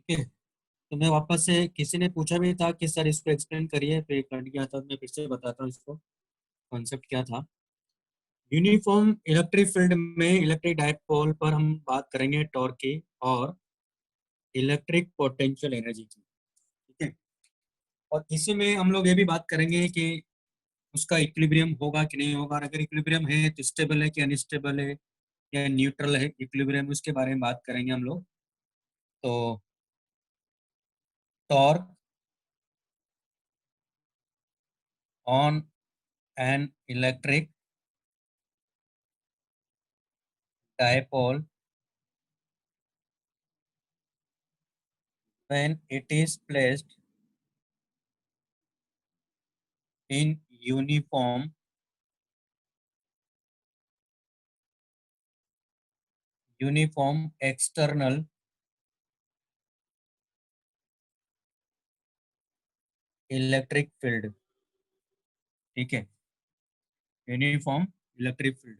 ठीक है। तो मैं वापस से, किसी ने पूछा भी था कि सर इसको एक्सप्लेन करिए, फिर कट गया था, मैं फिर से बताता हूँ इसको, कॉन्सेप्ट क्या था। यूनिफॉर्म इलेक्ट्रिक फील्ड में इलेक्ट्रिक डायपोल पर हम बात करेंगे टॉर्क की और इलेक्ट्रिक पोटेंशियल एनर्जी की। ठीक है। और इसी में हम लोग ये भी बात करेंगे कि उसका इक्विलिब्रियम होगा कि नहीं होगा, और अगर इक्विलिब्रियम है तो स्टेबल है कि अनस्टेबल है या न्यूट्रल है इक्विलिब्रियम, उसके बारे में बात करेंगे हम लोग। तो torque on an electric dipole when it is placed in uniform external electric field. ठीक है। Uniform electric field.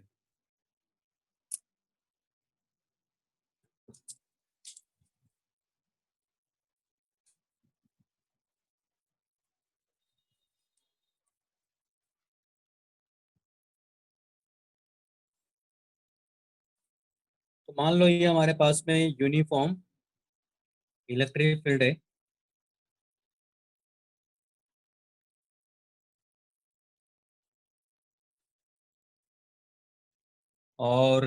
तो मान लो ये हमारे पास में यूनिफॉर्म इलेक्ट्रिक फील्ड है, और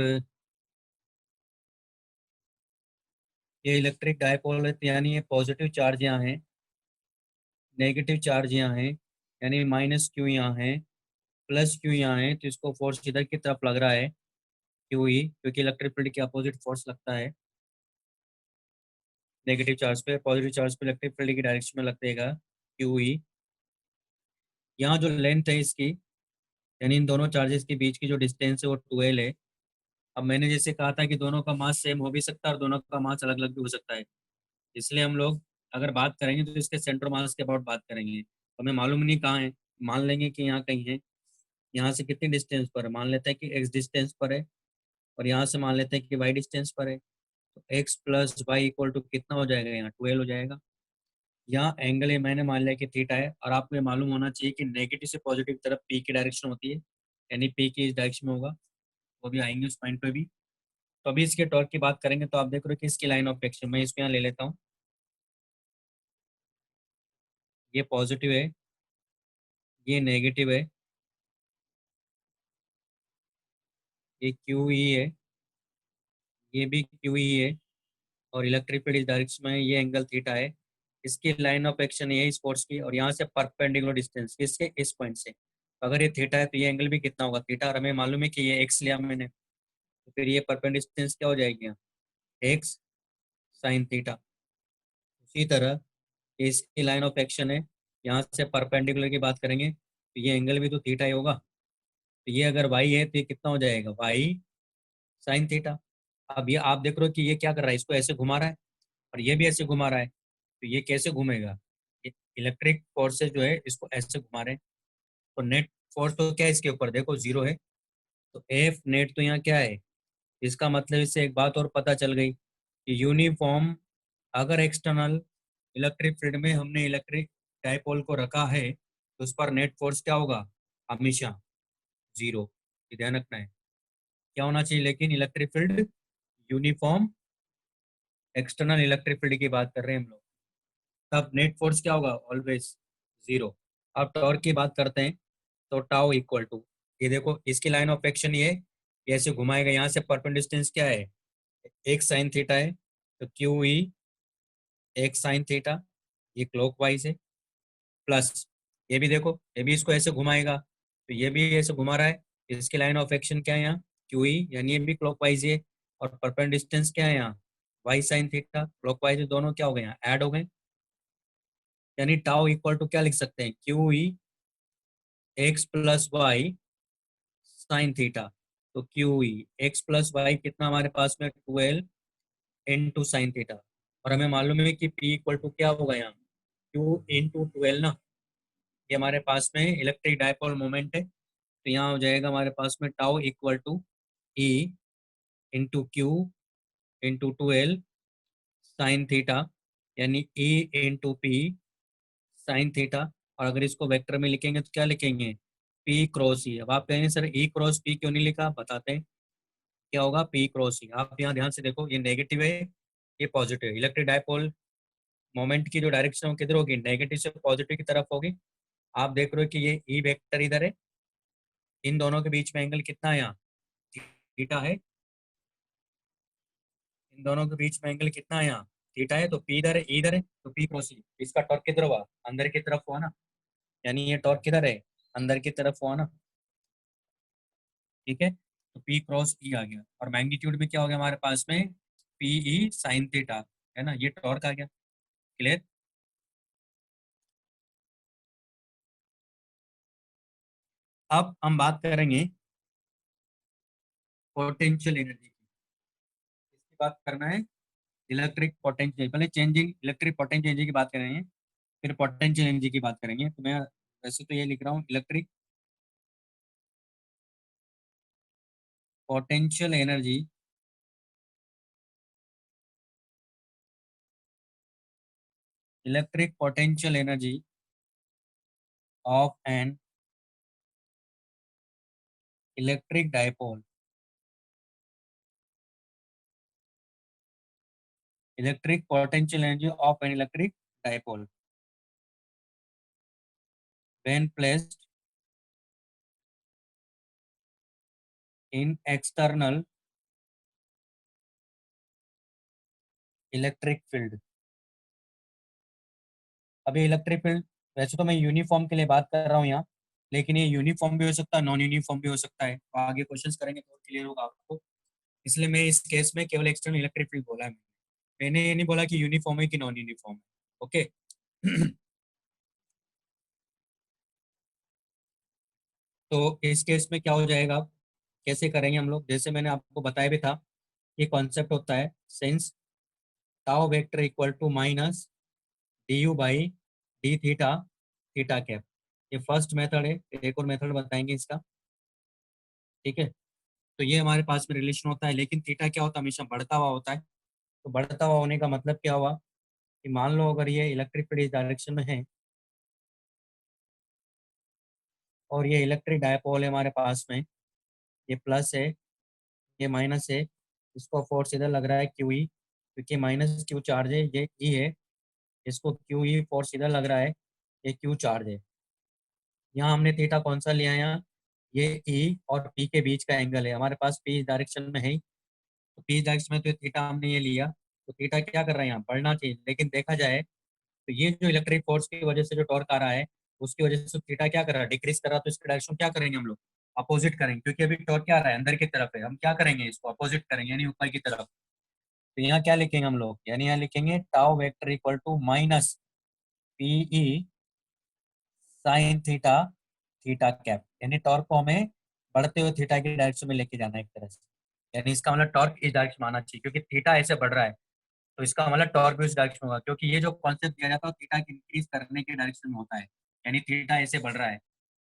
ये इलेक्ट्रिक डायपोल है, तो यानी ये पॉजिटिव चार्ज यहाँ है, नेगेटिव चार्ज यहाँ है, यानी माइनस क्यू यहाँ है, प्लस क्यू यहाँ है, तो इसको फोर्स इधर की तरफ लग रहा है, क्यू ई, क्योंकि इलेक्ट्रिक फील्ड के अपोजिट फोर्स लगता है नेगेटिव चार्ज पे, पॉजिटिव चार्ज पे इलेक्ट्रिक फील्ड की डायरेक्शन में लगेगा क्यू ई। यहाँ जो लेंथ है इसकी, यानी इन दोनों चार्जेस के बीच की जो डिस्टेंस है वो 12 है। अब मैंने जैसे कहा था कि दोनों का मास सेम हो भी सकता है और दोनों का मास अलग अलग भी हो सकता है, इसलिए हम लोग अगर बात करेंगे तो इसके सेंटर मास के अबाउट बात करेंगे। तो हमें मालूम नहीं कहाँ है, मान लेंगे कि यहाँ कहीं है। यहाँ से कितनी डिस्टेंस पर है, मान लेते हैं कि एक्स डिस्टेंस पर है, और यहाँ से मान लेते हैं कि वाई डिस्टेंस पर है। तो x plus y equal to कितना हो जाएगा, यहाँ 12 हो जाएगा। यहाँ एंगल है, मैंने मान लिया कि थीटा है, और आपको ये मालूम होना चाहिए कि नेगेटिव से पॉजिटिव तरफ पी की डायरेक्शन होती है, यानी पी की इस डायरेक्शन में होगा, वो भी आएंगे उस पॉइंट पे भी। तो अभी इसके टॉर्क की बात करेंगे, तो आप देख रहे हो कि इसकी लाइन ऑफ एक्शन मैं इसको यहाँ ले लेता हूँ, ये पॉजिटिव है, ये नेगेटिव है, ये क्यू ई है, ये भी क्यू ई है, और इलेक्ट्रिक फील्ड इस डायरेक्शन में है, ये एंगल थीटा है। इसकी लाइन ऑफ एक्शन है इस फोर्स की, और यहाँ से परपेंडिकुलर डिस्टेंस इसके इस पॉइंट से, तो अगर ये थीटा है तो ये एंगल भी कितना होगा, थीटा, और हमें मालूम है कि ये एक्स लिया मैंने, तो फिर ये परपेंडिकुलर डिस्टेंस क्या हो जाएगी यहाँ, एक्स साइन थीटा। उसी तरह इसकी लाइन ऑफ एक्शन है, यहाँ से परपेंडिकुलर की बात करेंगे तो ये एंगल भी तो थीटा ही होगा, तो ये अगर वाई है तो ये कितना हो जाएगा, वाई साइन थीटा। अब ये आप देख रहे हो कि ये क्या कर रहा है, इसको ऐसे घुमा रहा है, और ये भी ऐसे घुमा रहा है, तो ये कैसे घूमेगा, इलेक्ट्रिक फोर्सेस जो है इसको ऐसे घुमा रहे हैं। तो नेट फोर्स तो क्या है इसके ऊपर, देखो जीरो है, तो एफ नेट तो यहाँ क्या है। इसका मतलब इससे एक बात और पता चल गई कि यूनिफॉर्म, अगर एक्सटर्नल इलेक्ट्रिक फील्ड में हमने इलेक्ट्रिक डायपोल को रखा है तो उस पर नेट फोर्स क्या होगा, हमेशा जीरो। ये ध्यान रखना है, क्या होना चाहिए, लेकिन electric field uniform external electric field की बात कर रहे हैं हम लोग, तब नेट फोर्स क्या होगा, ऑलवेज जीरो। अब टॉर्क की बात करते हैं, तो टाउ इक्वल टू, ये देखो इसकी लाइन ऑफ एक्शन ये ऐसे घुमाएगा, यहाँ से परपेंडिकुलर डिस्टेंस क्या है, एक साइन थीटा है, तो क्यू ई एक साइन थीटा, ये क्लॉकवाइज है, प्लस ये भी देखो, ये भी इसको ऐसे घुमाएगा, तो ये भी ऐसे घुमा रहा है, इसकी लाइन ऑफ एक्शन क्या है यहाँ, क्यू ई, यानी ये भी क्लॉकवाइज है, और परपेंडिकुलर डिस्टेंस क्या है यहाँ, वाई साइन थीटा, क्लॉकवाइज दोनों क्या हो गए यहाँ, ऐड हो गए, यानी टाउ इक्वल टू क्या लिख सकते हैं, Q E X plus Y sine theta. तो Q E X plus Y कितना हमारे पास में, 12 इंटू साइन थीटा, और हमें मालूम है कि पी इक्वल टू क्या होगा यहाँ, क्यू इंटू 12 ना, ये हमारे पास में इलेक्ट्रिक डायपोल मोमेंट है, तो यहाँ हो जाएगा हमारे पास में tau equal to E into Q into 12 sine theta, यानी E into P sine theta. और अगर इसको वेक्टर में लिखेंगे तो क्या लिखेंगे, पी क्रॉस ई। अब आप कहेंगे सर ई क्रॉस पी क्यों नहीं लिखा, बताते हैं क्या होगा। पी क्रॉस ई, आप यहाँ ध्यान से देखो, ये नेगेटिव है, ये पॉजिटिव है। इलेक्ट्रिक डायपोल मोमेंट की जो डायरेक्शन है वो किधर होगी, नेगेटिव से पॉजिटिव की तरफ होगी। आप देख रहे हो कि ये ई वेक्टर इधर है, इन दोनों के बीच में एंगल कितना है यहाँ, थीटा है। इन दोनों के बीच में एंगल कितना है यहाँ, थीटा है। तो पी इधर है, ई इधर है, तो पी क्रॉस ई। इसका टॉर्क किधर हुआ, अंदर की तरफ हुआ ना, यानी ये टॉर्क किधर है, अंदर की तरफ हुआ ना। ठीक है, तो पी क्रॉस ई आ गया। और मैग्नीट्यूड भी क्या हो गया हमारे पास में, पी ई साइन थीटा, है ना, ये टॉर्क आ गया। क्लियर। अब हम बात करेंगे पोटेंशियल एनर्जी की। इसकी बात करना है, इलेक्ट्रिक पोटेंशियल, पहले चेंजिंग इलेक्ट्रिक पोटेंशियल एनर्जी की बात करेंगे, फिर पोटेंशियल एनर्जी की बात करेंगे। तो मैं वैसे तो ये लिख रहा हूँ electric potential energy electric potential energy of an electric dipole, electric potential energy of an electric dipole when placed in external electric field. अभी इलेक्ट्रिक फील्ड, वैसे तो मैं यूनिफॉर्म के लिए बात कर रहा हूँ यहाँ, लेकिन ये यूनिफॉर्म भी हो सकता है, नॉन यूनिफॉर्म भी हो सकता है। तो आगे क्वेश्चंस करेंगे तो क्लियर होगा आपको। इसलिए मैं इस केस में केवल एक्सटर्नल इलेक्ट्रिक फील्ड बोला है। मैंने ये नहीं बोला कि यूनिफॉर्म है कि नॉन यूनिफॉर्म है। ओके। तो इस केस में क्या हो जाएगा, कैसे करेंगे हम लोग, जैसे मैंने आपको बताया भी था, ये कॉन्सेप्ट होता है since tau vector equal to minus d u by d theta theta cap. ये फर्स्ट मेथड है, एक और मेथड बताएंगे इसका। ठीक है, तो ये हमारे पास में रिलेशन होता है, लेकिन थीटा क्या होता है, हमेशा बढ़ता हुआ होता है। तो बढ़ता हुआ होने का मतलब क्या हुआ, कि मान लो अगर ये इलेक्ट्रिक फील्ड इस डायरेक्शन में है और ये इलेक्ट्रिक डायपोल है हमारे पास में, ये प्लस है, ये माइनस है, इसको फोर्स इधर लग रहा है क्यू ई, क्योंकि माइनस क्यू चार्ज है, ये ई है, इसको क्यू ई फोर्स इधर लग रहा है, ये क्यू चार्ज है। यहाँ हमने थीटा कौन सा लिया है यहाँ, ये ई और पी के बीच का एंगल है, हमारे पास पी इस डायरेक्शन में है ही, तो पी इस डायरेक्शन में तो थीटा हमने ये लिया। तो थीटा क्या कर रहा है यहाँ, बढ़ना चाहिए, लेकिन देखा जाए तो ये जो इलेक्ट्रिक फोर्स की वजह से जो टॉर्क आ रहा है, उसकी वजह से थीटा क्या कर रहा है, डिक्रीज कर रहा है। तो इसका डायरेक्शन क्या करेंगे हम लोग, अपोजिट करेंगे, क्योंकि अभी टॉर्क क्या आ रहा है, अंदर की तरफ है। हम क्या करेंगे, इसको अपोजिट करेंगे, यानी ऊपर की तरफ। तो यहाँ क्या लिखेंगे हम लोग, यानी यहाँ लिखेंगे tau vector equal to minus p e sine theta theta cap, यानी टॉर्क को हमें बढ़ते हुए थीटा की डायरेक्शन में लेके जाना है एक तरह से। यानी इसका मतलब टॉर्क इस डायरेक्शन में आना चाहिए, क्योंकि थीटा ऐसे बढ़ रहा है, तो इसका मतलब टॉर्क भी उस डायरेक्शन में होगा, क्योंकि ये जो कॉन्सेप्ट दिया जाता है थीटा की इंक्रीज करने के डायरेक्शन में होता है। यानी थीटा ऐसे बढ़ रहा है,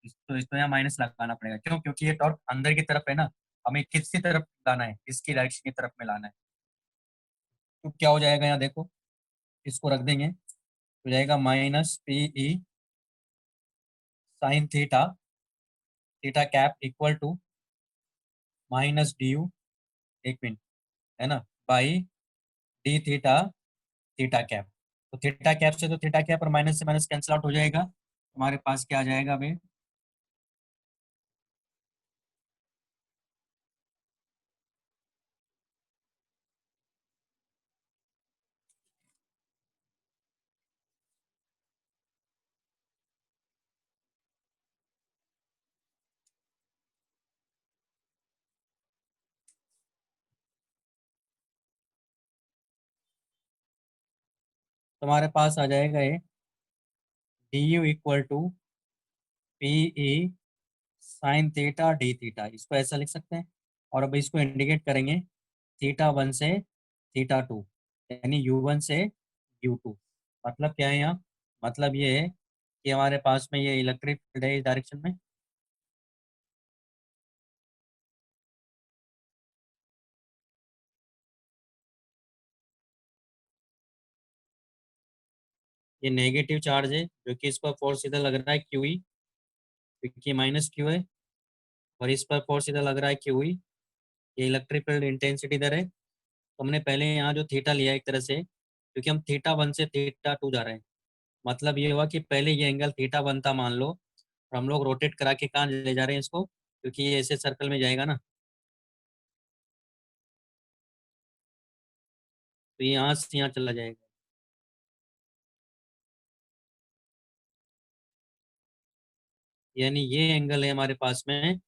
तो इसको यहाँ माइनस लगाना पड़ेगा। क्यों, क्योंकि ये टॉर्क अंदर की तरफ है ना, हमें किसकी तरफ लाना है, इसकी डायरेक्शन की तरफ में लाना है। तो क्या हो जाएगा यहाँ देखो, इसको रख देंगे, हो जाएगा minus P e sine theta theta cap equal to minus d u, एक मिनट, है ना, by d theta theta cap. तो थीटा कैप से तो थीटा कैप और माइनस से माइनस कैंसिल आउट हो जाएगा, हमारे पास क्या आ जाएगा भाई, तुम्हारे पास आ जाएगा ये d u equal to p e sine theta d theta, इसको ऐसा लिख सकते हैं। और अब इसको इंडिकेट करेंगे थीटा वन से थीटा टू, यानी यू वन से यू टू। मतलब क्या है यहाँ, मतलब ये है कि हमारे पास में ये इलेक्ट्रिक फील्ड है इस डायरेक्शन में, ये नेगेटिव चार्ज है जो कि इस पर फोर्स सीधा लग रहा है क्यू ई, क्योंकि माइनस क्यू है, और इस पर फोर्स सीधा लग रहा है क्यू ई। ये इलेक्ट्रिक फील्ड इंटेंसिटी इधर है। तो हमने पहले यहाँ जो थीटा लिया एक तरह से, क्योंकि हम थीटा वन से थीटा टू जा रहे हैं, मतलब ये हुआ कि पहले ये एंगल थीटा वन था मान लो, और हम लोग रोटेट करा के कहाँ ले जा रहे हैं इसको, क्योंकि ये ऐसे सर्कल में जाएगा ना, तो ये यहाँ से यहाँ चला जाएगा। यानी ये एंगल है हमारे पास में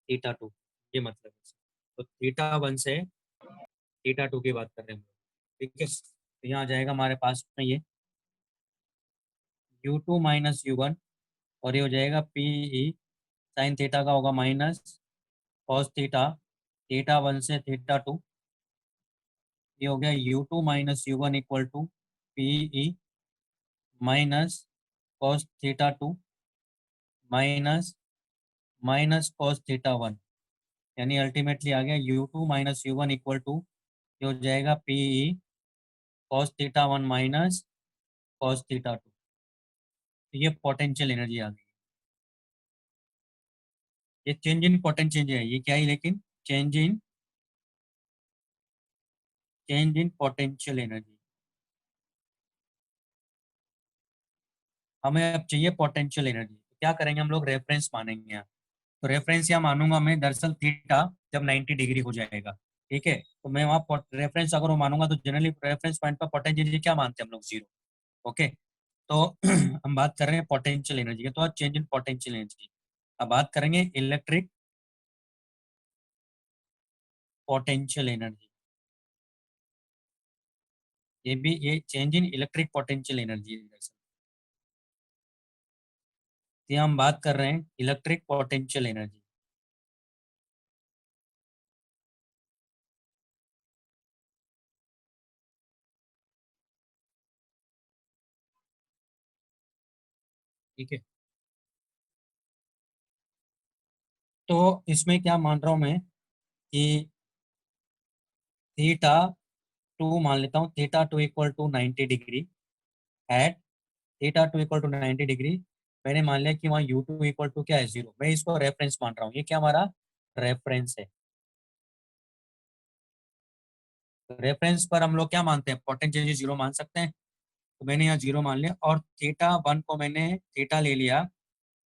थीटा टू, ये मतलब है। तो थीटा वन से थीटा टू की बात कर रहे हैं हम लोग, ठीक है। तो यहाँ आ जाएगा हमारे पास में ये u two minus u one, और ये हो जाएगा पी ई साइन थीटा का होगा minus cos theta, theta one से थीटा टू। ये हो गया u two minus u one equal to p e minus cos theta two minus minus cos theta one. यानी अल्टीमेटली आ गया u two minus u one equal to, ये हो जाएगा P E cos theta one minus cos theta two. तो ये potential energy आ गई। ये चेंज इन पोटेंशियल है, ये क्या है लेकिन, चेंज इन पोटेंशियल एनर्जी। हमें अब चाहिए पोटेंशियल एनर्जी, तो क्या करेंगे हम लोग, रेफरेंस मानेंगे यहाँ। तो रेफरेंस यहाँ मानूंगा मैं दरअसल थीटा जब 90 डिग्री हो जाएगा, ठीक है। तो मैं वहाँ रेफरेंस अगर वो मानूंगा, तो जनरली रेफरेंस पॉइंट पर पोटेंशियल एनर्जी क्या मानते हैं हम लोग, जीरो। ओके। तो हम बात कर रहे हैं पोटेंशियल एनर्जी की, तो चेंज इन पोटेंशियल एनर्जी। अब बात करेंगे इलेक्ट्रिक पोटेंशियल एनर्जी। ये भी ये change in electric potential energy है। ये हम बात कर रहे हैं इलेक्ट्रिक पोटेंशियल एनर्जी, ठीक है। तो इसमें क्या मान रहा हूं मैं कि थीटा टू मान लेता हूँ, theta two equal to 90 degree at theta two equal to 90 degree. मैंने मान लिया कि वहाँ यू टू इक्वल टू क्या है, जीरो। मैं इसको रेफरेंस मान रहा हूँ, ये क्या हमारा रेफरेंस है। रेफरेंस पर हम लोग क्या मानते हैं, पोटेंशियल जीरो मान सकते हैं। तो मैंने यहाँ जीरो मान लिया, और थीटा वन को मैंने थीटा ले लिया,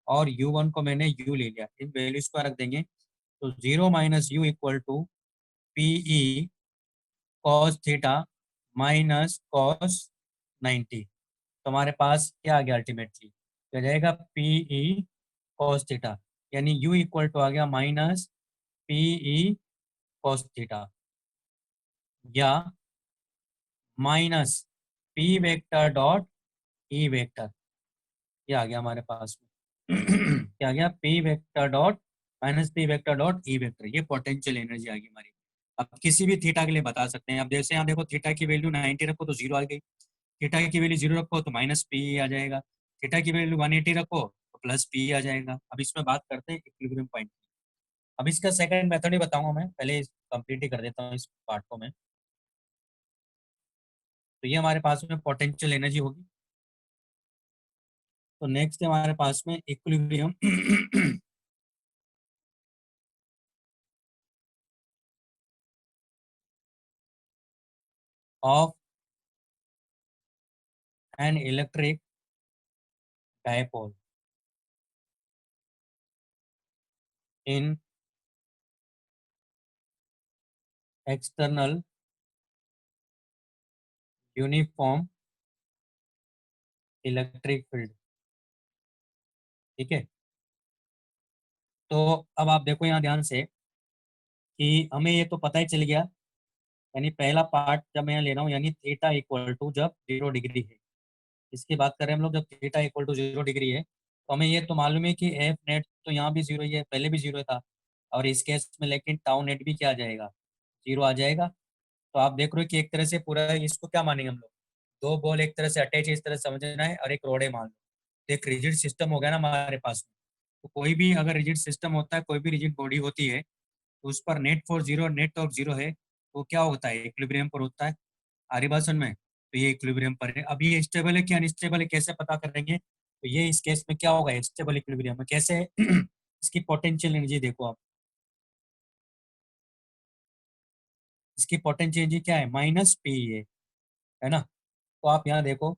और यू वन को मैंने यू ले लिया, इन वैल्यूज को रख देंगे। तो zero minus u equal to p E cos theta minus cos 90। तो हमारे पास क्या आ गया अल्टीमेटली, क्या जाएगा, पी ई कॉस थीटा। यानी यू इक्वल टू आ गया minus P E cos theta, या minus P vector dot E vector. ये आ गया हमारे पास में। क्या आ गया, P vector dot minus P vector dot E vector. ये पोटेंशियल एनर्जी आ गई हमारी। अब किसी भी थीटा के लिए बता सकते हैं। अब जैसे यहाँ देखो, थीटा की वैल्यू 90 रखो तो जीरो आ गई, थीटा की वैल्यू जीरो रखो तो माइनस पी आ जाएगा, थीटा की वैल्यू 180 रखो तो प्लस पी आ जाएगा। अब इसमें बात करते हैं इक्विलिब्रियम पॉइंट। अब इसका सेकंड मेथड ही बताऊंगा मैं, पहले कंप्लीट ही कर देता हूँ इस पार्ट को मैं। तो ये हमारे पास में पोटेंशियल एनर्जी होगी। तो नेक्स्ट है हमारे पास में equilibrium of an electric dipole in external uniform electric field, ठीक है। तो अब आप देखो यहाँ ध्यान से कि हमें ये तो पता ही चल गया, यानी पहला पार्ट जब मैं यहाँ ले रहा हूँ, यानी थीटा इक्वल टू जब 0 डिग्री है, इसकी बात करें हम लोग, जब थीटा इक्वल टू 0 डिग्री है, तो हमें ये तो मालूम है कि एफ नेट तो यहाँ भी जीरो ही है, पहले भी जीरो था, और इस केस में लेकिन टाउ नेट भी क्या आ जाएगा, जीरो आ जाएगा। तो आप देख रहे हो कि एक तरह से पूरा इसको क्या मानेंगे हम लोग, दो बॉल एक तरह से अटैच है, इस तरह से समझना है, और एक रोड है मान लो। तो एक रिजिड सिस्टम हो गया ना हमारे पास में। तो कोई भी अगर रिजिड सिस्टम होता है, कोई भी रिजिड बॉडी होती है, तो उस पर net for zero, net of zero है, तो क्या होता है, इक्विलिब्रियम पर होता है। आरी बात समझ में। तो ये इक्विलिब्रियम पर है। अब ये स्टेबल है कि अनस्टेबल है कैसे पता करेंगे? तो ये इस केस में क्या होगा, स्टेबल इक्विलिब्रियम में कैसे इसकी पोटेंशियल एनर्जी देखो आप, इसकी पोटेंशियल एनर्जी क्या है, माइनस पी है ना। तो आप यहाँ देखो,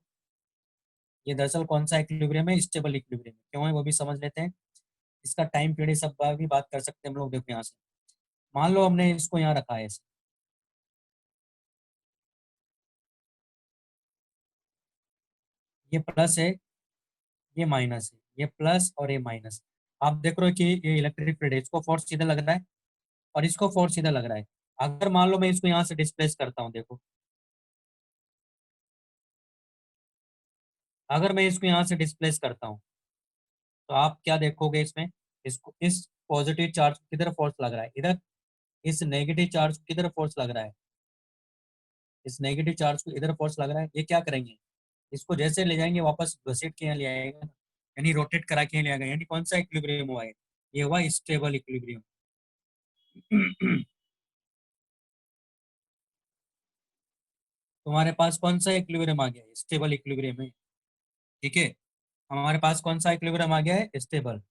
ये दरअसल कौन सा इक्विलिब्रियम है, स्टेबल इक्विलिब्रियम क्यों है वो भी समझ लेते हैं। इसका टाइम पीरियड सब भी बात कर सकते हैं हम लोग। देखो यहाँ से मान लो हमने इसको यहाँ रखा है ऐसे, ये प्लस है, ये माइनस है, ये प्लस और ये माइनस। आप देख रहे हो कि ये इलेक्ट्रिक फील्ड है, इसको फोर्स सीधा लग रहा है और इसको फोर्स सीधा लग रहा है। अगर मान लो मैं इसको यहाँ से डिस्प्लेस करता हूँ, देखो अगर मैं इसको यहाँ से डिस्प्लेस करता हूँ तो आप क्या देखोगे इसमें, इसको इस पॉजिटिव चार्ज की तरफ फोर्स लग रहा है, इधर इस नेगेटिव चार्ज की तरफ फोर्स लग रहा है, इस नेगेटिव चार्ज को इधर फोर्स लग रहा है। ये क्या करेंगे, इसको जैसे ले जाएंगे वापस घसीट के यहाँ ले आएगा, यानी रोटेट करा के यहाँ ले आएगा, यानी कौन सा इक्विलिब्रियम हुआ है, ये हुआ स्टेबल इक्विलिब्रियम। तुम्हारे पास कौन सा इक्विलिब्रियम आ गया है, स्टेबल इक्विलिब्रियम है। ठीक है, हमारे पास कौन सा इक्विलिब्रियम आ गया है, स्टेबल।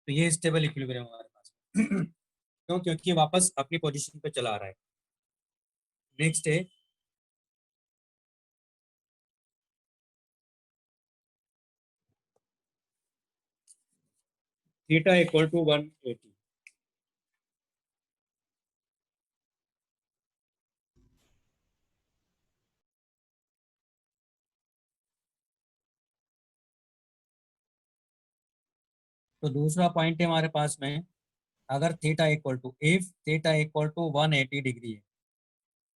तो ये स्टेबल इक्विलिब्रियम हमारे पास। क्यों, क्योंकि ये वापस अपनी पोजीशन पे चला आ रहा है। नेक्स्ट है थीटा इक्वल टू 180। तो दूसरा पॉइंट है हमारे पास में, अगर theta equal to, if theta equal to 180 degree है,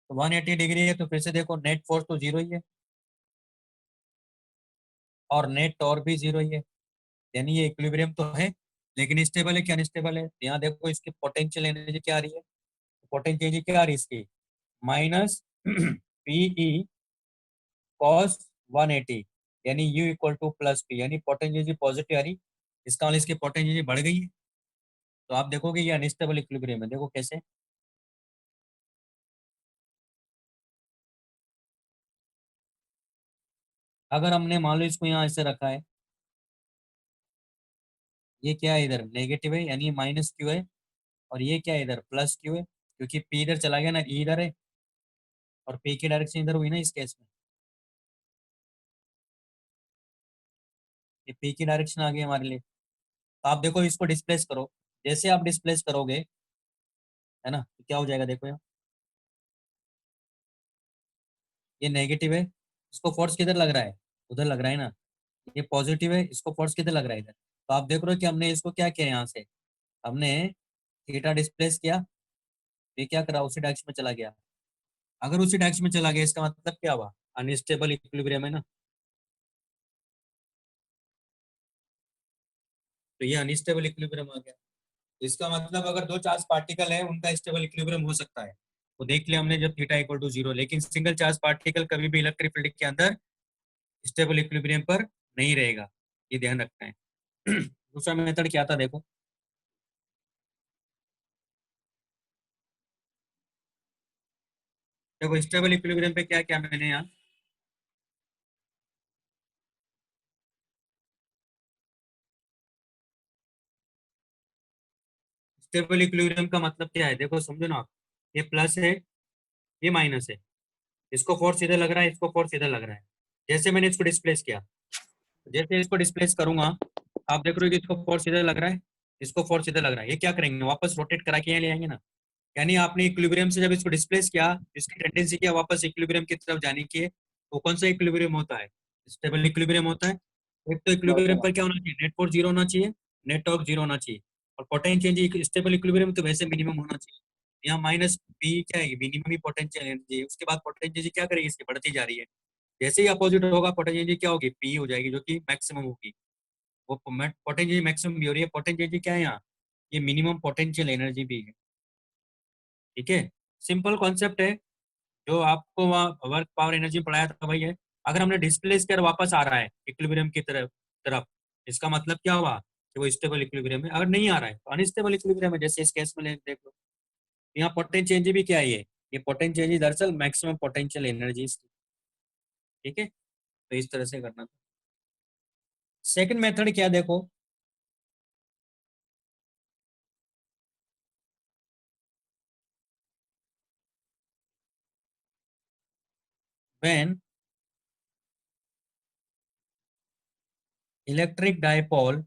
तो 180 डिग्री है तो फिर से देखो नेट फोर्स तो जीरो ही है और नेट टॉर्क भी जीरो ही है, यानी ये इक्विलिब्रियम तो है लेकिन स्टेबल है क्या, अनस्टेबल है। यहाँ देखो इसकी पोटेंशियल एनर्जी क्या आ रही है, पोटेंशियल एनर्जी क्या आ रही है इसकी, माइनस पीई कॉस 180, यानी U equal two plus P, यानी पोटेंशियल एनर्जी पॉजिटिव आ रही। इसका मतलब इसकी पोटेंशियल एनर्जी बढ़ गई है। तो आप देखोगे ये अनस्टेबल इक्विलिब्रियम है, देखो कैसे। अगर हमने मान लो इसको यहाँ ऐसे रखा है, ये क्या है इधर नेगेटिव है यानी माइनस क्यू है, और ये क्या है इधर प्लस क्यू है, क्योंकि पी इधर चला गया ना, ई इधर है और पी की डायरेक्शन इधर हुई ना इस केस में, ये पी की डायरेक्शन आ गई हमारे लिए। तो आप देखो इसको डिस्प्लेस करो, जैसे आप डिस्प्लेस करोगे है ना, तो क्या हो जाएगा देखो यहाँ, ये नेगेटिव है, इसको फोर्स किधर लग रहा है, उधर लग रहा है ना। ये पॉजिटिव है, इसको फोर्स किधर लग रहा है, इधर। तो आप देख रहे हो कि हमने इसको क्या किया, यहाँ से हमने थीटा डिस्प्लेस किया, ये क्या करा उसी डायरेक्शन में चला गया। अगर उसी डायरेक्शन में चला गया इसका मतलब क्या हुआ, अनस्टेबल इक्विलिब्रियम है ना। तो ये अनस्टेबल इक्विलिब्रियम आ गया। इसका मतलब अगर दो चार्ज पार्टिकल है उनका स्टेबल इक्विलिब्रियम हो सकता है, तो देख लिया हमने जब थीटा इक्वल टू जीरो, लेकिन सिंगल चार्ज पार्टिकल कभी भी इलेक्ट्रिक फील्ड के अंदर स्टेबल इक्विलिब्रियम पर नहीं रहेगा, ये ध्यान रखना है। दूसरा मेथड क्या था देखो, देखो स्टेबल इक्विलिब्रियम पे क्या क्या मैंने यहाँ, स्टेबल इक्विलिब्रियम का मतलब क्या है देखो समझो ना आप, ये प्लस है, ये माइनस है, इसको फोर्स इधर लग रहा है, इसको फोर्स इधर लग रहा है। जैसे मैंने इसको डिस्प्लेस किया, जैसे इसको डिस्प्लेस करूंगा, आप देख रहे हो कि इसको फोर्स इधर लग रहा है, इसको फोर्स इधर लग रहा है, ये क्या करेंगे वापस रोटेट करा के यहाँ ले आएंगे ना। यानी आपने इक्विलिब्रियम से जब इसको डिस्प्लेस किया, इसकी टेंडेंसी क्या वापस इक्विलिब्रियम की तरफ जाने की है। वो कौन सा इक्विलिब्रियम होता है, स्टेबल इक्विलिब्रियम होता है। एक तो इक्विलिब्रियम पर क्या होना चाहिए, नेट फोर्स जीरो होना चाहिए, नेट टॉर्क जीरो होना चाहिए, और पोटेंशियल एनर्जी स्टेबल इक्विलिब्रियम तो वैसे मिनिमम होना चाहिए। यहाँ माइनस पी क्या है, मिनिमम ही पोटेंशियल एनर्जी, उसके बाद पोटेंशियल एनर्जी क्या करेगी, इसकी बढ़ती जा रही है। जैसे ही अपोजिट होगा पोटेंशियल एनर्जी क्या होगी, पी हो जाएगी, जो कि मैक्सिमम होगी। वो पोटेंशियल एनर्जी मैक्सिमम भी हो रही है, पोटेंशियल एनर्जी क्या है यहाँ, ये मिनिमम पोटेंशियल एनर्जी भी है। ठीक है, सिंपल कॉन्सेप्ट है, जो आपको वहाँ वर्क पावर एनर्जी पढ़ाया था भाई है। अगर हमने डिस्प्लेस कर वापस आ रहा है इक्विलिब्रियम की तरफ तरफ, इसका मतलब क्या हुआ, कि वो स्टेबल इक्विलिब्रियम में अगर नहीं आ रहा है तो अनस्टेबल इक्विलिब्रियम है, जैसे इस केस में देख लो। यहाँ पोटेंशियल एनर्जी भी क्या है, ये पोटेंशियल एनर्जी दरअसल मैक्सिमम पोटेंशियल एनर्जी। ठीक है, तो इस तरह से करना था। सेकंड मेथड क्या देखो, when electric dipole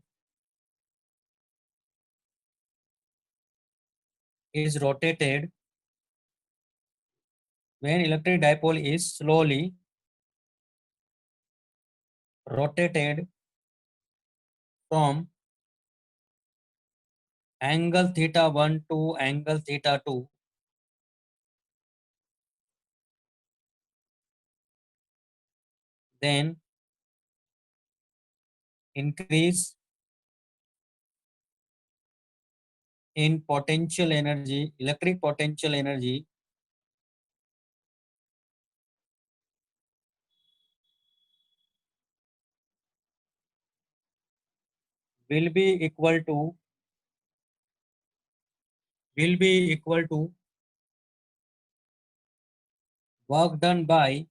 is rotated, when electric dipole is slowly rotated from angle theta 1 to angle theta 2, then increase in potential energy, electric potential energy will be equal to will be equal to work done by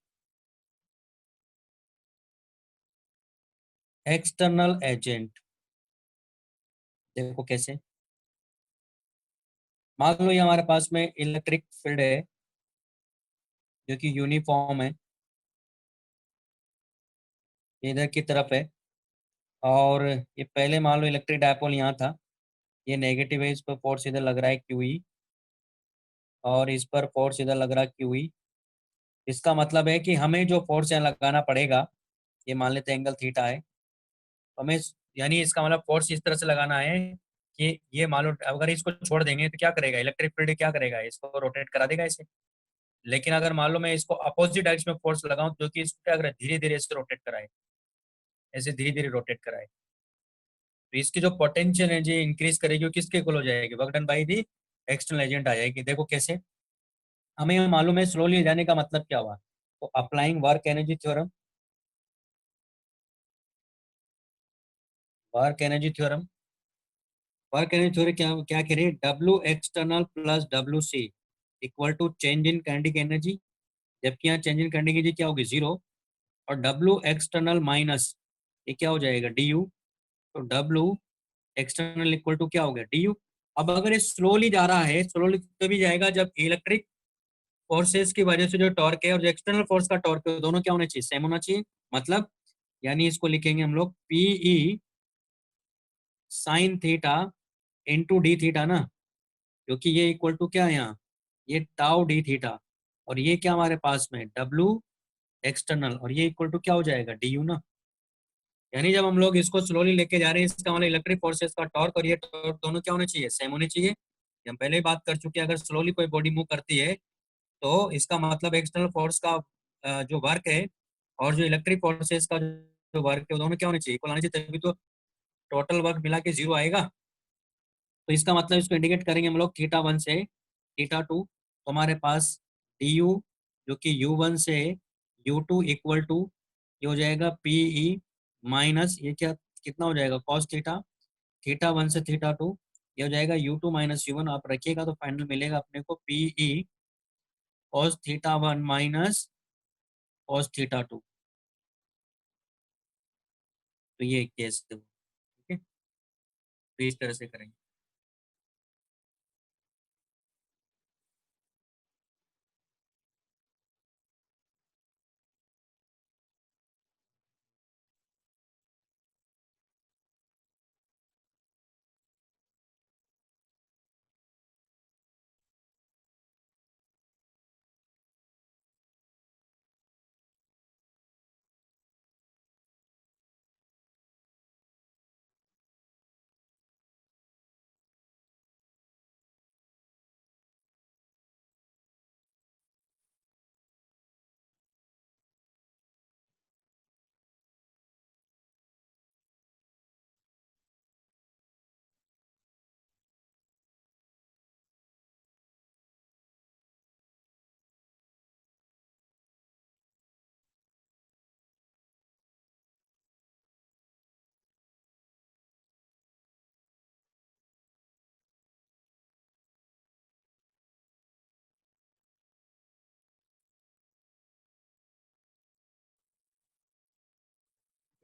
external agent। देखो कैसे, मान लो ये हमारे पास में electric field है जो कि यूनिफॉर्म है, ये इधर की तरफ है, और ये पहले मान लो इलेक्ट्रिक डायपोल यहाँ था, ये नेगेटिव है, इस पर फोर्स इधर लग रहा है QE, और इस पर फोर्स इधर लग रहा है QE। इसका मतलब है कि हमें जो फोर्स यहाँ लगाना पड़ेगा, ये मान लेते हैं एंगल थीटा है, हमें यानी इसका मतलब फोर्स इस तरह से लगाना है कि ये मान लो अगर इसको छोड़ देंगे तो क्या करेगा, इलेक्ट्रिक फील्ड क्या करेगा, इसको रोटेट करा देगा इसे। लेकिन अगर मान लो मैं इसको अपोजिट डायरेक्शन में फोर्स लगाऊं, जो कि इसको क्या करे, धीरे धीरे इससे रोटेट कराए, ऐसे धीरे धीरे रोटेट कराए, तो इसकी जो पोटेंशियल एनर्जी इंक्रीज करेगी वो किसके इक्वल हो जाएगी, work done by the external agent आ जाएगी। देखो कैसे, हमें ये मालूम है स्लोली जाने का मतलब क्या हुआ, तो applying work energy theorem, work energy theorem, work energy theorem क्या क्या कह रही है, W external plus W C equal to change in kinetic energy, जबकि यहाँ चेंज इन काइनेटिक एनर्जी क्या होगी, जीरो, और डब्ल्यू एक्सटर्नल माइनस ये क्या हो जाएगा, डी यू, तो डब्ल्यू एक्सटर्नल इक्वल टू क्या हो गया, डी यू। अब अगर ये स्लोली जा रहा है, स्लोली तभी जाएगा जब इलेक्ट्रिक फोर्सेस की वजह से जो टॉर्क है और जो एक्सटर्नल फोर्स का टॉर्क है दोनों क्या होने चाहिए, सेम होना चाहिए। मतलब यानी इसको लिखेंगे हम लोग p e sine theta into d theta ना, क्योंकि ये इक्वल टू क्या है यहाँ, ये टाउ डी थीटा, और ये क्या हमारे पास में डब्लू एक्सटर्नल, और ये इक्वल टू क्या हो जाएगा, डी यू ना। यानी जब हम लोग इसको स्लोली लेके जा रहे हैं, इसका मतलब इलेक्ट्रिक फोर्सेस का टॉर्क और ये टॉर्क दोनों क्या होने चाहिए, सेम होने चाहिए। ये हम पहले ही बात कर चुके हैं, अगर स्लोली कोई बॉडी मूव करती है तो इसका मतलब एक्सटर्नल फोर्स का जो वर्क है और जो इलेक्ट्रिक फोर्सेस का जो वर्क है वो दोनों क्या होने चाहिए, इक्वल होने चाहिए, तभी तो टोटल वर्क मिला के जीरो आएगा। तो इसका मतलब इसको इंडिकेट करेंगे हम लोग थीटा वन से थीटा टू, तो हमारे पास डी यू जो कि यू वन से यू टू इक्वल टू ये हो जाएगा पीई माइनस ये क्या कितना हो जाएगा, कॉस थीटा, थीटा वन से थीटा टू, ये हो जाएगा u two minus u one, आप रखिएगा तो फाइनल मिलेगा अपने को p e cos theta one minus cos theta two. तो ये केस है, ठीक है, तो इस तरह से करेंगे।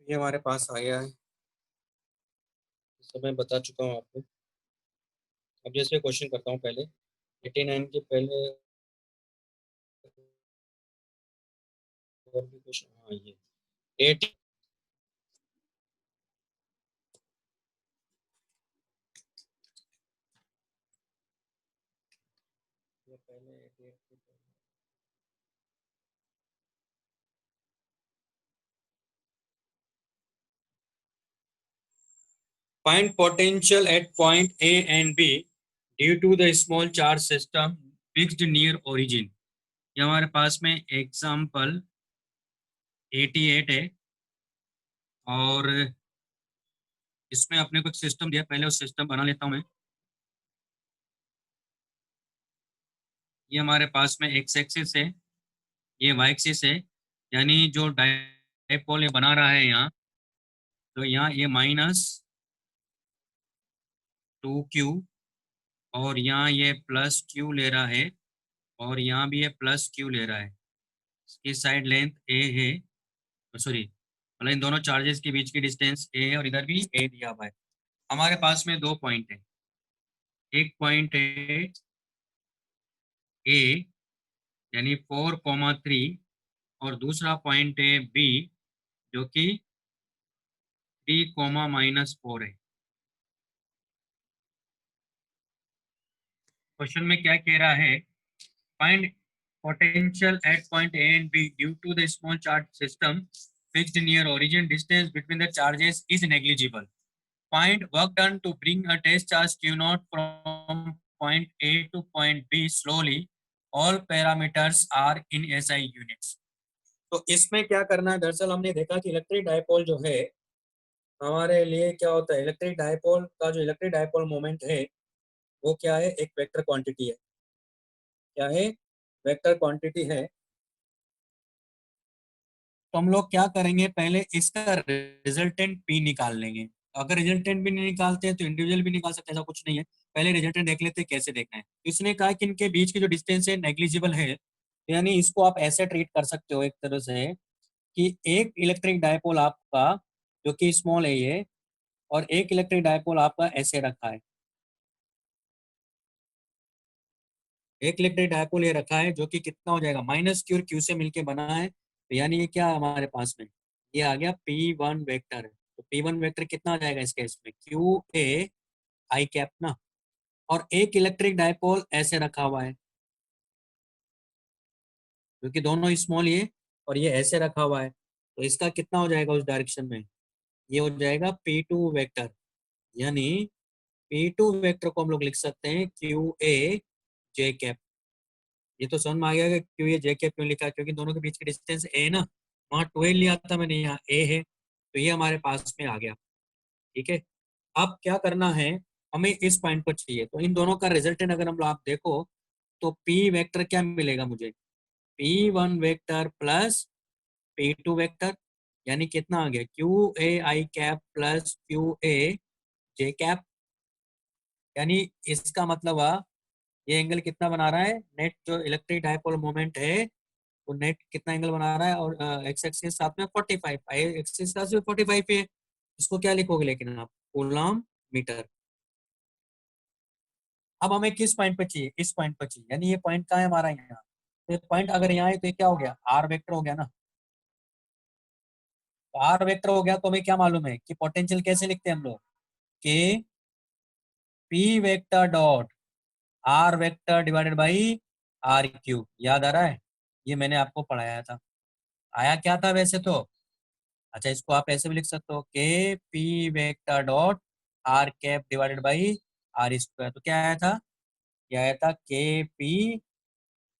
ये हमारे पास आ गया है, सब मैं बता चुका हूँ आपको। अब जैसे क्वेश्चन करता हूँ पहले 89 के पहले और भी क्वेश्चन। हाँ ये 8 पहले 88 find potential at point A and B due to the small charge system fixed near origin। ये हमारे पास में एग्जाम्पल 88 है और इसमें अपने को एक सिस्टम दिया, पहले उस सिस्टम बना लेता हूँ मैं। ये हमारे पास में एक्स एक्सिस है, ये वाई एक्सिस है, यानी जो डायपोल ये बना रहा है यहाँ, तो यहाँ ये -2q और यहाँ ये +q ले रहा है और यहाँ भी ये +q ले रहा है। इसकी साइड लेंथ a है, सॉरी मतलब इन दोनों चार्जेस के बीच की डिस्टेंस a है और इधर भी a दिया हुआ है। हमारे पास में दो पॉइंट है, एक पॉइंट है a यानी 4,3 और दूसरा पॉइंट है b जो कि 3,-4 है। क्वेश्चन में क्या कह रहा है, find potential at point A and B due to the small charge system fixed near origin, distance between the charges is negligible, find work done to bring a test charge q naught from point A to point B slowly, all parameters are in SI units। तो इसमें क्या करना है, दरअसल हमने देखा कि electric dipole जो है हमारे लिए क्या होता है, इलेक्ट्रिक डायपोल का जो इलेक्ट्रिक डायपोल मोमेंट है वो क्या है, एक वेक्टर क्वांटिटी है। क्या है, वेक्टर क्वांटिटी है। तो हम लोग क्या करेंगे, पहले इसका रिजल्टेंट पी निकाल लेंगे। अगर रिजल्टेंट भी नहीं निकालते हैं तो इंडिविजुअल भी निकाल सकते हैं, ऐसा कुछ नहीं है। पहले रिजल्टेंट देख लेते हैं कैसे देखना है। इसने कहा कि इनके बीच की जो डिस्टेंस है नेग्लिजिबल है, यानी इसको आप ऐसे ट्रीट कर सकते हो एक तरह से कि एक इलेक्ट्रिक डायपोल आपका जो कि स्मॉल है ये, और एक इलेक्ट्रिक डायपोल आपका ऐसे रखा है, एक इलेक्ट्रिक डायपोल ये रखा है जो कि कितना हो जाएगा, -q और q से मिलके बना है। तो यानी ये क्या है हमारे पास में, ये आ गया P1 वेक्टर। तो P1 वेक्टर कितना आ जाएगा इस केस में, क्यू ए आई कैप ना। और एक इलेक्ट्रिक डायपोल ऐसे रखा हुआ है क्योंकि दोनों स्मॉल ये और ये ऐसे रखा हुआ है, तो इसका कितना हो जाएगा उस डायरेक्शन में, ये हो जाएगा P2 वेक्टर। यानी P2 वेक्टर को हम लोग लिख सकते हैं क्यू ए जे कैप। ये तो समझ में आ गया कि क्यों ये जे कैप क्यों लिखा है, क्योंकि दोनों के बीच की डिस्टेंस ए ना, वहाँ 12 लिया था मैंने, यहाँ ए है, तो ये हमारे पास में आ गया। ठीक है, अब क्या करना है, हमें इस पॉइंट पर चाहिए, तो इन दोनों का रिजल्टेंट अगर हम लोग आप देखो तो पी वेक्टर क्या मिलेगा मुझे, P1 vector plus P2 vector, यानी कितना आ गया, Q A I cap plus Q A J cap. यानी इसका मतलब ये एंगल कितना बना रहा है, नेट जो इलेक्ट्रिक डायपोल मोमेंट है वो नेट कितना एंगल बना रहा है, और एक्स एक्सिस के साथ में 45, वाई एक्सिस का सिर्फ 45 पे है। इसको क्या लिखोगे लेकिन आप, कूलम मीटर। अब हमें किस पॉइंट पे चाहिए, इस पॉइंट पे चाहिए, यानी ये पॉइंट कहाँ है हमारा, यहाँ। तो ये पॉइंट अगर यहाँ है तो ये क्या हो गया, आर वेक्टर हो गया ना। तो आर वेक्टर हो गया तो हमें क्या मालूम है कि पोटेंशियल कैसे लिखते हैं हम लोग, k p vector dot r vector divided by r cube. याद आ रहा है, ये मैंने आपको पढ़ाया था। आया क्या था वैसे तो, अच्छा इसको आप ऐसे भी लिख सकते हो, k p vector dot r cap divided by r square. तो क्या आया था, ये आया था k p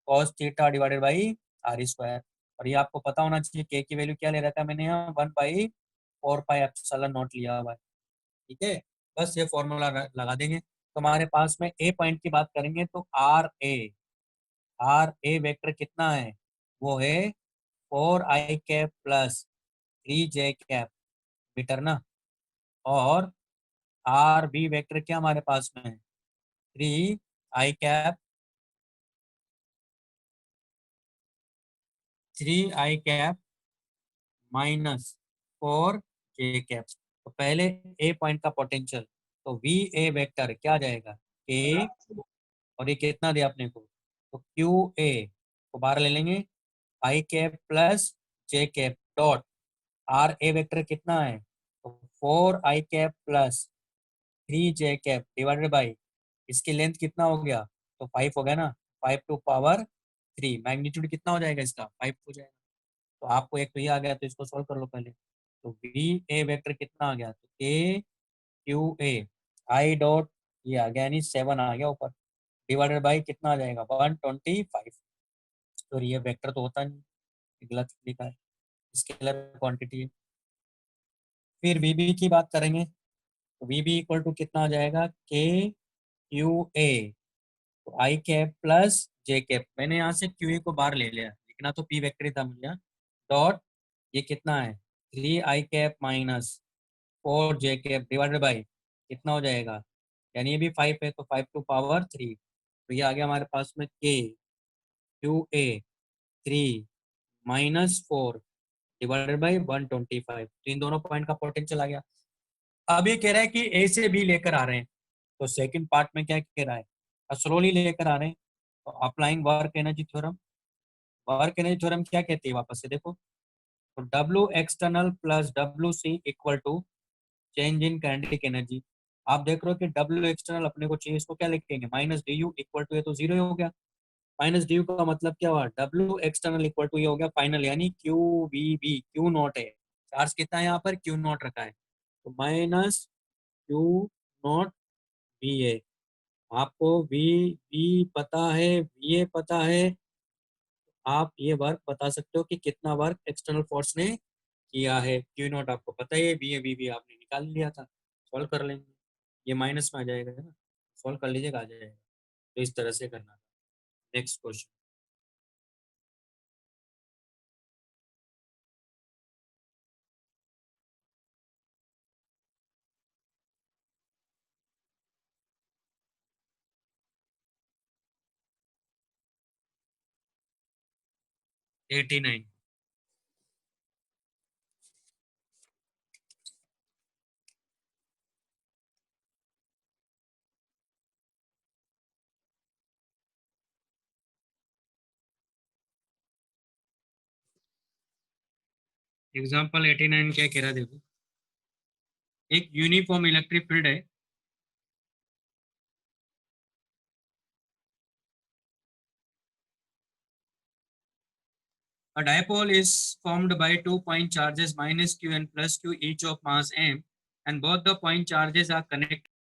cos theta divided by r square. और ये आपको पता होना चाहिए के की वैल्यू क्या ले रखा है मैंने यहाँ, 1/4 पाई एप्सिलॉन नॉट लिया हुआ है। ठीक है, बस ये फॉर्मूला लगा देंगे। तो हमारे पास में ए पॉइंट की बात करेंगे तो आर ए वेक्टर कितना है, वो है 4i cap plus 3j cap metre ना। और आर बी वेक्टर क्या हमारे पास में है, 3i cap 3i cap -4 J cap. तो पहले ए पॉइंट का पोटेंशियल, तो वी ए वेक्टर क्या आ जाएगा, ए, और ये कितना दिया अपने को, तो क्यू ए को बाहर ले लेंगे, I cap plus J cap dot R A vector कितना है, तो 4 I cap plus 3 J cap divided by इसकी लेंथ कितना हो गया, तो 5 हो गया ना, 5 टू पावर 3, मैग्नीट्यूड कितना हो जाएगा इसका, 5 हो जाएगा। तो आपको एक तो ये आ गया, तो इसको सॉल्व कर लो पहले। तो वी ए वेक्टर कितना आ गया, तो ए क्यू ए आई डॉट, ये आ गया यानी 7 आ गया ऊपर, डिवाइडेड बाई कितना आ जाएगा 125। तो ये वेक्टर तो होता नहीं, गलत लिखा है, स्केलर क्वांटिटी है। फिर वीबी की बात करेंगे, तो वीबी इक्वल टू कितना आ जाएगा, के क्यू ए, तो आई कैप प्लस जे कैप, मैंने यहाँ से क्यू ए को बाहर ले लिया, लिखना तो पी वेक्टर ही था मुझे, डॉट ये कितना है 3 I cap minus 4 J cap divided by कितना हो जाएगा, यानी ये भी 5 है, तो 5 टू पावर 3। तो ये आ गया हमारे पास में के क्यू ए 3 - 4 डिवाइडेड बाई 125। तो इन दोनों पॉइंट का पोटेंशियल आ गया। अब ये कह रहा है कि ए से बी लेकर आ रहे हैं, तो सेकंड पार्ट में क्या कह रहा है, स्लोली लेकर आ रहे हैं, तो applying work energy theorem. Work energy theorem क्या कहती है वापस से देखो, तो W external plus W C equal to change in kinetic energy. आप देख रहे हो कि डब्ल्यू एक्सटर्नल अपने को चाहिए, इसको क्या लिखेंगे, minus d u equal to, ये तो जीरो ही हो गया, माइनस डी यू का मतलब क्या हुआ, डब्ल्यू एक्सटर्नल इक्वल टू ये हो गया फाइनल, यानी q V B, q naught है, चार्ज कितना है यहाँ पर, क्यू नॉट रखा है, तो minus q naught V A. आपको वी बी पता है, वी ए पता है, आप ये वर्क बता सकते हो कि कितना वर्क एक्सटर्नल फोर्स ने किया है, क्यू नॉट आपको पता है, बी ए बी बी आपने निकाल लिया था, सॉल्व कर लेंगे, ये माइनस में आ जाएगा है ना, सॉल्व कर लीजिएगा, आ जाएगा। तो इस तरह से करना था। Next question. Eighty nine. Example 89 क्या कह रहा है देखो, एक यूनिफॉर्म इलेक्ट्रिक फील्ड है, a dipole is formed by 2 point charges minus q and plus q each of mass m, and both the point charges are connected